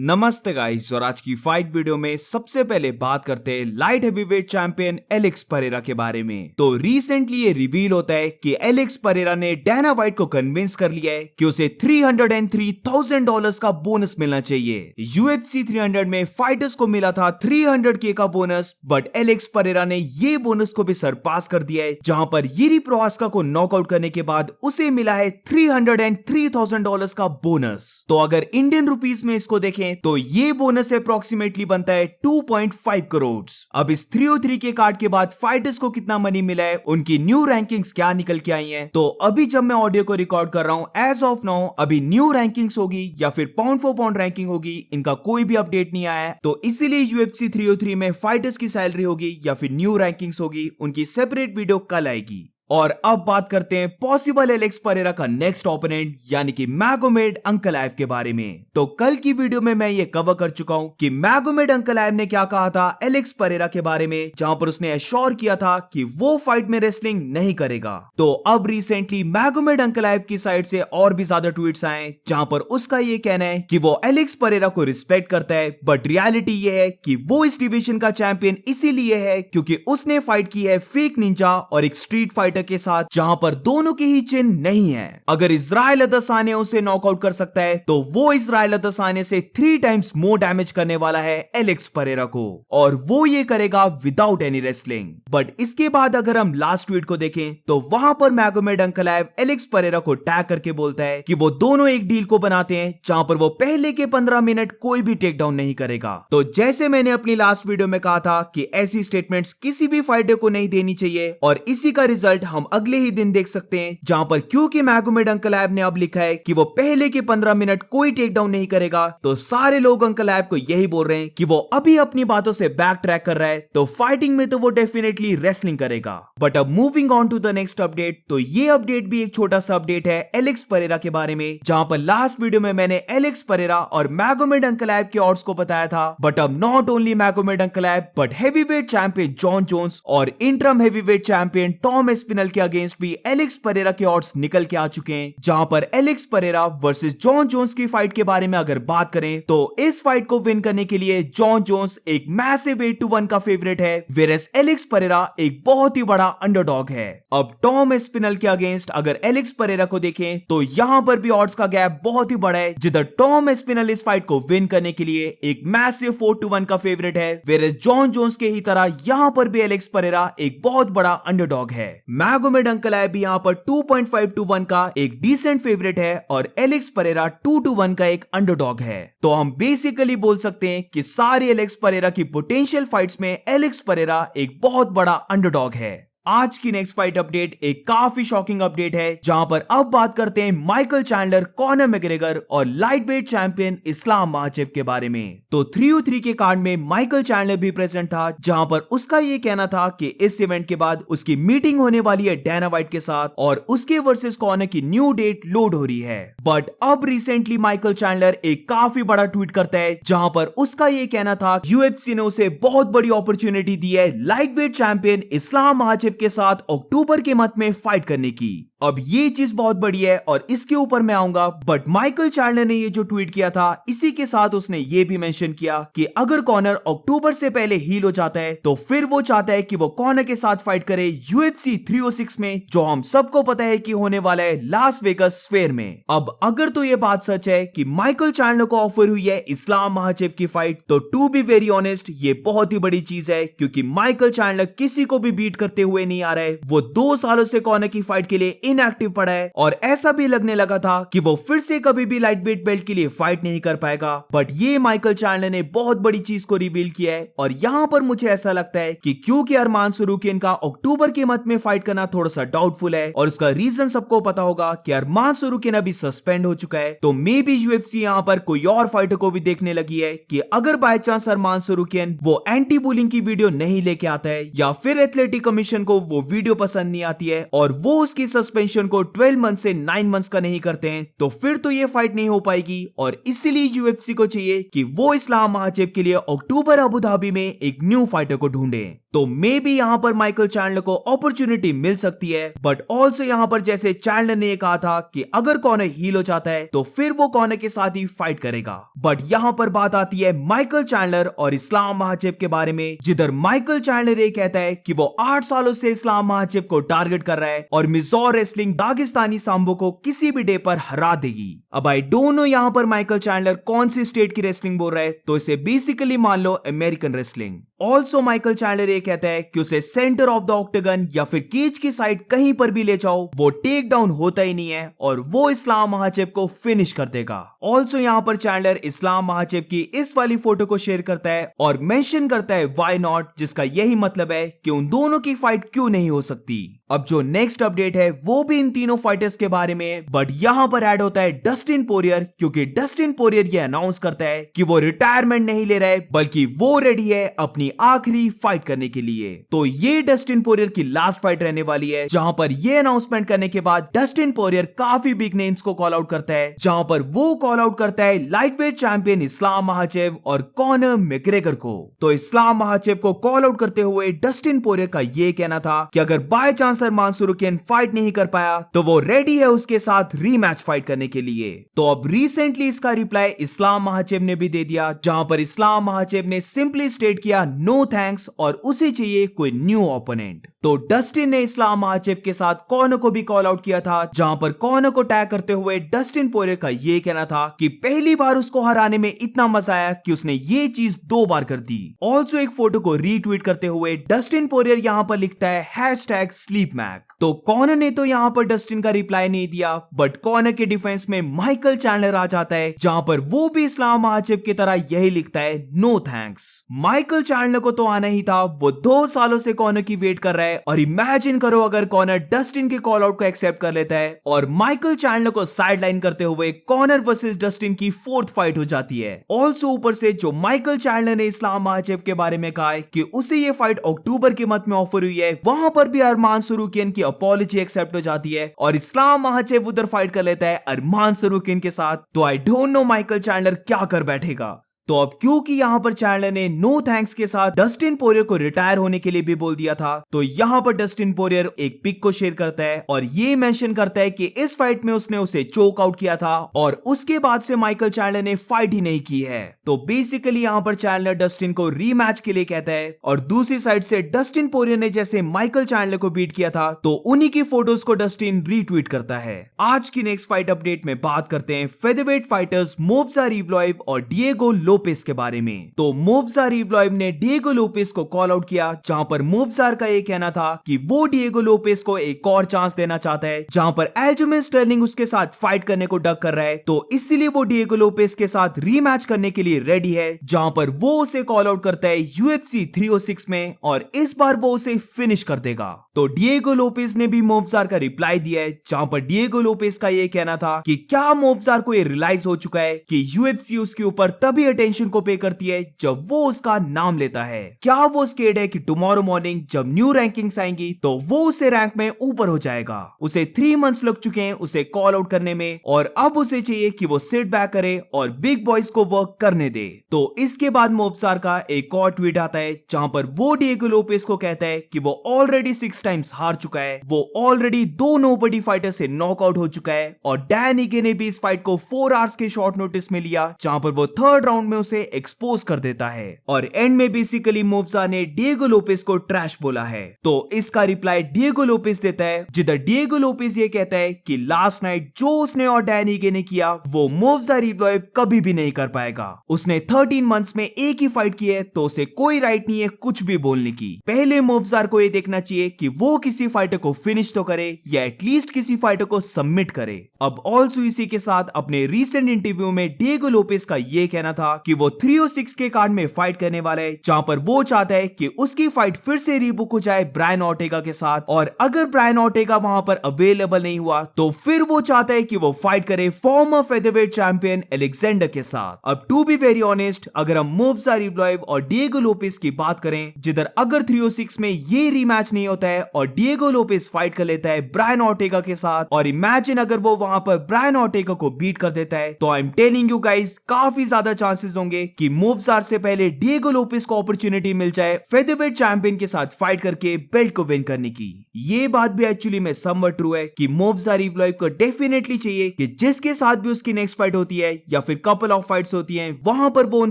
नमस्ते गाइस, और आज की फाइट वीडियो में सबसे पहले बात करते हैं light heavyweight champion Alex Pereira के बारे में। तो रिसेंटली ये रिवील होता है कि एलेक्स परेरा ने डायना वाइट को कन्विंस कर लिया है कि उसे $303,000 का बोनस मिलना चाहिए। UFC 300 में फाइटर्स को मिला था 300K का बोनस, बट एलेक्स परेरा ने ये बोनस को भी सरपास कर दिया है, जहां पर यिरी प्रोहास्का को नॉकआउट करने के बाद उसे मिला है $303,000 का बोनस। तो अगर इंडियन रुपीस में इसको देखें तो ये बोनस अप्रोक्सीमेटली बनता है 2.5 करोड़। अब इस 303 के कार्ड के बाद फाइटर्स को कितना मनी मिला है, उनकी न्यू रैंकिंग्स क्या निकल के आई हैं, तो अभी जब मैं ऑडियो को रिकॉर्ड कर रहा हूं एज ऑफ नाउ अभी न्यू रैंकिंग्स होगी या फिर पाउंड फॉर पाउंड रैंकिंग होगी, इनका कोई भी अपडेट नहीं आया है। तो इसीलिए UFC 303 में फाइटर्स की सैलरी होगी या फिर न्यू रैंकिंग्स होगी, उनकी सेपरेट वीडियो कल आएगी। और अब बात करते हैं पॉसिबल एलेक्स परेरा का नेक्स्ट ओपोनेंट यानी कि मैगोमेड अंकलाइव के बारे में। तो कल की वीडियो में मैं ये कवर कर चुका हूं कि मैगोमेड अंकलाइव ने क्या कहा था एलेक्स परेरा के बारे में, जहां पर उसने एश्योर किया था कि वो फाइट में रेसलिंग नहीं करेगा। तो अब रिसेंटली मैगोमेड अंकलाइव की साइड से और भी ज्यादा ट्वीट्स आए, जहां पर उसका ये कहना है कि वो एलेक्स परेरा को रिस्पेक्ट करता है, बट रियलिटी ये है कि वो इस डिवीजन का चैंपियन इसीलिए है क्योंकि उसने फाइट की है फेक निंजा और एक स्ट्रीट फाइटर के साथ, जहां पर दोनों के ही चिन्ह नहीं है। अगर इजराइल अदसाने उसे नॉकआउट कर सकता है तो वो इजराइल अदसाने से 3 टाइम्स मोर डैमेज करने वाला है एलेक्स परेरा को, और वो ये करेगा विदाउट एनी रेसलिंग। बट इसके बाद अगर हम लास्ट ट्वीट को देखें तो वहां पर मैगोमेड अंकलाइव एलेक्स परेरा को टैग करके बोलता है कि वो दोनों एक डील को बनाते हैं जहां पर वो पहले के 15 मिनट कोई भी टेक डाउन नहीं करेगा। तो जैसे मैंने अपनी लास्ट वीडियो में कहा था कि ऐसी स्टेटमेंट्स किसी भी फाइटर को नहीं देनी चाहिए, और इसी का रिजल्ट हम अगले ही दिन देख सकते हैं, जहां पर क्योंकि मैगोमेड अंकलाइव ने अब लिखा है कि वो पहले के 15 मिनट कोई टेक डाउन नहीं करेगा, तो सारे लोग अंकलाइव को यही बोल रहे हैं कि वो अभी अपनी बातों से बैक ट्रैक कर रहा है, तो फाइटिंग में तो वो डेफिनेटली रेसलिंग करेगा। बट अब moving on to the next update, तो ये अपडेट भी एक छोटा सा अपडेट है एलेक्स परेरा के बारे में, जहां पर लास्ट वीडियो में मैंने एलेक्स परेरा और मैगोमेड अंकलाइव के ऑड्स को बताया था, बट अब not only Magomed Ankalaev but heavyweight champion Jon Jones और interim heavyweight champion Tom Aspinall के अगेंस्ट भी एलेक्स परेरा के ऑड्स निकल के आ चुके हैं, जहां पर Alex Pereira versus Jon Jones की फाइट के बारे में अगर बात करें तो इस फाइट को विन करने के लिए जॉन जोन्स एक मैसिव 8-1 का फेवरेट है, वेयरएज एलेक्स परेरा एक बहुत ही बड़ा अंडरडॉग है। अब टॉम एस्पिनल के अगेंस्ट अगर एलेक्स परेरा को देखें तो यहां पर भी ऑड्स का गैप बहुत ही बड़ा है, जिधर टॉम एस्पिनल इस फाइट को विन करने के लिए एक मैसिव 4-1 का फेवरेट है, वेयरएज जॉन जोन्स के ही तरह यहां पर भी एलेक्स परेरा एक बहुत बड़ा अंडरडॉग है। मैगोमेड अंकलाइव भी यहां पर 2.5-1 का एक डिसेंट फेवरेट है और एलेक्स परेरा 2-1 का एक अंडरडॉग है। तो हम बेसिकली बोल सकते हैं कि सारी एलेक्स परेरा की पोटेंशियल फाइट्स में एलेक्स परेरा एक बहुत बड़ा अंडरडॉग है। आज की नेक्स्ट फाइट अपडेट एक काफी शॉकिंग अपडेट है, जहां पर अब बात करते हैं माइकल चैंडलर, कॉनर मैग्रेगर और लाइटवेट चैंपियन इस्लाम माचेव के बारे में। तो 303 के कार्ड में माइकल चैंडलर भी प्रेजेंट था, जहां पर उसका ये कहना था कि इस इवेंट के बाद उसकी मीटिंग होने वाली है डायना वाइट के साथ और उसके वर्सेस कॉनर की न्यू डेट लोड हो रही है। बट अब रिसेंटली माइकल चैंडलर एक काफी बड़ा ट्वीट करता है, जहां पर उसका ये कहना था UFC ने उसे बहुत बड़ी अपॉर्चुनिटी दी है लाइटवेट चैंपियन इस्लाम माचेव के साथ अक्टूबर के मंथ में फाइट करने की। अब ये चीज बहुत बड़ी है और इसके ऊपर मैं आऊंगा, बट माइकल चैंडलर ने ये जो ट्वीट किया था इसी के साथ उसने ये भी मेंशन किया कि अगर कॉनर अक्टूबर से पहले हील हो जाता है तो फिर वो चाहता है कि वो कॉनर के साथ फाइट करे UFC 306 में, जो हम सबको पता है कि होने वाला है लास वेगास स्फेयर में। अब अगर तो ये बात सच है कि माइकल चैंडलर को ऑफर हुई है इस्लाम माचेव की फाइट, तो टू बी वेरी ऑनेस्ट ये बहुत ही बड़ी चीज है, क्योंकि माइकल चैंडलर किसी को भी बीट करते हुए नहीं आ रहा है। वो 2 सालों से कॉनर की फाइट के लिए इनएक्टिव पड़ा है और ऐसा भी लगने लगा था कि वो फिर से कभी भी लाइटवेट बेल्ट के लिए फाइट नहीं कर पाएगा। बट ये माइकल चैंडलर ने बहुत बड़ी चीज को रिवील किया है, और यहां पर मुझे ऐसा लगता है कि क्योंकि अरमान सरूकियन का अक्टूबर के मंथ में फाइट करना थोड़ा सा डाउटफुल है, और उसका रीजन सबको पता होगा कि अरमान सरूकियन अभी सस्पेंड हो चुका है, तो मे बी UFC यहां पर कोई और फाइटर को भी देखने लगी है कि अगर बाय चांस अरमान सरूकियन वो एंटी बुलिंग की वीडियो नहीं लेके आता है या फिर एथलेटिक कमीशन को वो वीडियो पसंद नहीं आती है और वो उसकी सस्पेंशन सस्पेंशन को 12 मंथ से 9 मंथ्स का नहीं करते हैं तो फिर तो ये फाइट नहीं हो पाएगी, और इसीलिए यूएफसी को चाहिए कि वो इस्लाम महाचेव के लिए अक्टूबर अबू धाबी में एक न्यू फाइटर को ढूंढे। तो मे बी यहाँ पर माइकल चैंडलर को अपॉर्चुनिटी मिल सकती है, बट ऑल्सो यहाँ पर जैसे चैंडलर ने कहा था कि अगर कॉनर हील हो जाता है तो फिर वो कॉनर के साथ ही फाइट करेगा। बट यहाँ पर बात आती है माइकल चैंडलर और इस्लाम महाचेव के बारे में, जिधर माइकल चैंडलर ये कहता है कि वो 8 सालों से इस्लाम महाचेव को टारगेट कर रहा है और मिजोर रेसलिंग दागिस्तानी सांबो को किसी भी डे पर हरा देगी। अब आई डोंट नो यहाँ पर माइकल चैंडलर कौन सी स्टेट की रेसलिंग बोल रहा है, तो इसे बेसिकली मान लो American wrestling. Also Michael Chandler ये कहता है कि उसे सेंटर ऑफ द ऑक्टेगन या फिर केज की साइड कहीं पर भी ले जाओ वो टेक डाउन होता ही नहीं है और वो इस्लाम महाचेव को फिनिश कर देगा। ऑल्सो यहाँ पर चैंडलर इस्लाम महाचेव की इस वाली फोटो को शेयर करता है और मेंशन करता है व्हाई नॉट, जिसका यही मतलब है कि उन दोनों की फाइट क्यों नहीं हो सकती। अब जो नेक्स्ट अपडेट है वो भी इन तीनों फाइटर्स के बारे में, बट यहाँ पर ऐड होता है डस्टिन पोरियर, क्योंकि डस्टिन पोरियर ये अनाउंस करता है कि वो रिटायरमेंट नहीं ले रहा है बल्कि वो रेडी है अपनी आखिरी फाइट करने के लिए। तो ये डस्टिन पोरियर की लास्ट फाइट रहने वाली है, जहां पर ये अनाउंसमेंट करने के बाद डस्टिन पोरियर काफी बिग नेम्स को कॉल आउट करता है, जहां पर वो कॉल आउट करता है लाइटवेट चैंपियन इस्लाम महाचेव और कॉनर मैकग्रेगर को। तो इस्लाम महाचेव को कॉल आउट करते हुए डस्टिन पोरियर का ये कहना था कि अगर बाय चांस सलमान सुरुकियन फाइट नहीं कर पाया तो वो रेडी है उसके साथ रीमैच फाइट करने के लिए। तो अब रिसेंटली इसका रिप्लाई इस्लाम महाचेव ने भी दे दिया, जहां पर इस्लाम महाचेव ने सिंपली स्टेट किया नो थैंक्स और उसे चाहिए कोई न्यू ओपोनेंट। तो डस्टिन ने इस्लाम महाचेव के साथ कॉनर को भी कॉल आउट किया था, जहां पर कॉनर को टैग करते हुए डस्टिन पोरियर का ये कहना था कि पहली बार उसको हराने में इतना मजा आया कि उसने ये चीज 2 बार कर दी। ऑल्सो एक फोटो को रीट्वीट करते हुए डस्टिन पोरियर यहाँ पर लिखता है #sleepmac। तो कॉनर ने तो यहाँ पर डस्टिन का रिप्लाई नहीं दिया, बट कॉनर के डिफेंस में माइकल चैंडलर आ जाता है, जहां पर वो भी इस्लाम महाचेव की तरह यही लिखता है नो थैंक्स। माइकल चैंडलर को तो आना ही था, वो 2 सालों से कॉनर की वेट कर रहा है, और इमेजिन करो अगर कॉनर डस्टिन के कॉल आउट को एक्सेप्ट कर लेता है और माइकल चैंडलर को साइडलाइन करते हुए कॉनर वर्सेस डस्टिन की 4th फाइट हो जाती है। ऑल्सो ऊपर से जो माइकल चैंडलर ने इस्लाम महाचेव के बारे में कहा है कि उसे ये फाइट अक्टूबर के मंथ में ऑफर हुई है, वहां पर भी अरमान सरूकियन की अपॉलॉजी एक्सेप्ट हो जाती है और इस्लाम महाचेव उधर फाइट कर लेता है अरमान सरूकियन के साथ। तो I don't know Michael Chandler क्या कर बैठेगा। तो अब क्योंकि यहाँ पर चैंडलर ने नो थैंक्स के साथ डस्टिन पोरियर को रिटायर होने के लिए भी बोल दिया था, तो यहाँ पर डस्टिन पोरियर एक पिक को शेयर करता है और ये मेंशन करता है कि इस फाइट में उसने उसे चोक आउट किया था और उसके बाद से माइकल चैंडलर ने फाइट ही नहीं की है। तो बेसिकली यहाँ पर चैंडलर डस्टिन को रीमैच के लिए कहता है, और दूसरी साइड से डस्टिन पोरियर ने जैसे माइकल चैंडलर को बीट किया था तो उन्हीं की फोटोज को डस्टिन रीट्वीट करता है। आज की नेक्स्ट फाइट अपडेट में बात करते हैं फेदरवेट फाइटर्स मोव्जा रिवलॉइव और डिएगो लोपेस के बारे में। तो मोव्जा रिवलॉइव ने डिएगो लोपेस को कॉल आउट किया, जहां पर मोव्जार का ये कहना था कि वो डिएगो लोपेस को एक और चांस देना चाहता है, जहां पर एल्जुमेन स्टर्लिंग उसके साथ फाइट करने को डक कर रहा है, तो इसीलिए वो डिएगो लोपेस के साथ रीमैच करने के लिए रेडी है, जहां पर वो उसे कॉल आउट करता है UFC 306 में और इस बार वो उसे फिनिश कर देगा। तो डिएगो लोपेस ने भी मोव्जार का रिप्लाई दिया है, जहां पर डिएगो लोपेस का ये कहना था कि क्या मोव्जार को ये रियलाइज हो चुका है कि UFC उसके ऊपर तभी अटेंशन को पे करती है जब वो उसका नाम लेता है। क्या वो स्केर्ड है कि टुमारो मॉर्निंग जब न्यू रैंकिंग्स आएंगी तो वो उसे रैंक में ऊपर हो जाएगा। उसे 3 मंथ्स लग चुके हैं उसे कॉल आउट करने में और अब उसे चाहिए कि वो सिट बैक करे और बिग बॉयज को वर्क करने दे। तो इसके बाद मोव्जार का एक और ट्वीट आता है, जहां पर वो डिएगो लोपेस को कहता है कि वो ऑलरेडी 6 टाइम्स हार चुका है, वो ऑलरेडी 2 नोबडी फाइटर से नॉकआउट हो चुका है और डैन ईगे ने भी इस फाइट को 4 आवर्स के शॉर्ट नोटिस में लिया, जहां पर वो 3rd राउंड में उसे एक्सपोज कर देता है और एंड में बेसिकली मोव्जा ने डिएगो लोपेस को ट्रैश बोला है। तो इसका रिप्लाई डिएगो लोपेस देता है, जिधर डिएगो लोपेस ये कहता है कि लास्ट नाइट जो उसने और डैन ईगे ने किया वो मोव्जा रिवलॉइव कभी भी नहीं कर पाएगा। उसने 13 मंथ्स में एक ही फाइट की है, तो उसे कोई राइट नहीं है कुछ भी बोलने की। पहले मोव्जार को ये देखना चाहिए कि वो किसी फाइटर को फिनिश तो करे या एटलीस्ट किसी फाइटर को सबमिट करे। अब ऑल्सो इसी के साथ अपने रीसेंट इंटरव्यू में डिएगो लोपेस का ये कहना था कि वो 306 के कार्ड में फाइट करने वाला है, जहां पर वो चाहता है कि उसकी फाइट फिर से रीबुक हो जाए ब्रायन ऑर्टेगा के साथ। और अगर ब्रायन ऑर्टेगा वहां पर अवेलेबल नहीं हुआ तो फिर वो चाहता है कि वो फाइट करे फॉर्मर फेदरवेट चैंपियन एलेक्जेंडर के साथ। अब टू बी वेरी ऑनेस्ट, अगर हम मोव्जा रिवलॉइव और डिएगो लोपेस की बात करें, जिधर अगर 306 में ये रीमैच नहीं होता है और डिएगो लोपेस फाइट कर लेता है ब्रायन ऑर्टेगा के साथ, और इमेजिन अगर वो वहां पर ब्रायन ऑर्टेगा को बीट कर देता है, तो I am telling you guys काफी ज्यादा चांसेस होंगे कि मोव्जार से पहले डिएगो लोपेस को अपॉर्चुनिटी मिल जाए फेदरवेट चैंपियन के साथ फाइट करके बेल्ट को विन करने की। ये बात भी एक्चुअली में समवट ट्रू है कि मोव्जा रिवलॉइव को डेफिनेटली चाहिए कि जिसके साथ भी उसकी नेक्स्ट फाइट होती है या फिर कपल ऑफ फाइट्स होती हैं, वहां पर वो उन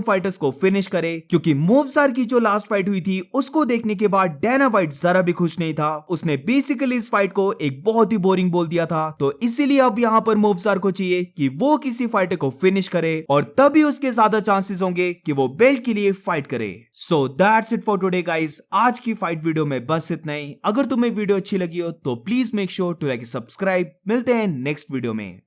फाइटर्स को फिनिश करे, क्योंकि मोव्जार की जो लास्ट फाइट हुई थी उसको देखने के बाद डैना व्हाइट जरा भी खुश नहीं था। उसने बेसिकली इस फाइट को एक बहुत ही बोरिंग बोल दिया था। तो इसीलिए अब यहां पर मोव्जार को चाहिए कि वो किसी फाइटर को फिनिश करे, और तभी उसके ज्यादा चांसेस होंगे कि वो बेल्ट के लिए फाइट करे। So that's it for today guys. आज की फाइट वीडियो में बस इतना ही। अगर तुम्हें वीडियो अच्छी लगी हो तो please make sure to like subscribe. मिलते हैं नेक्स्ट वीडियो में।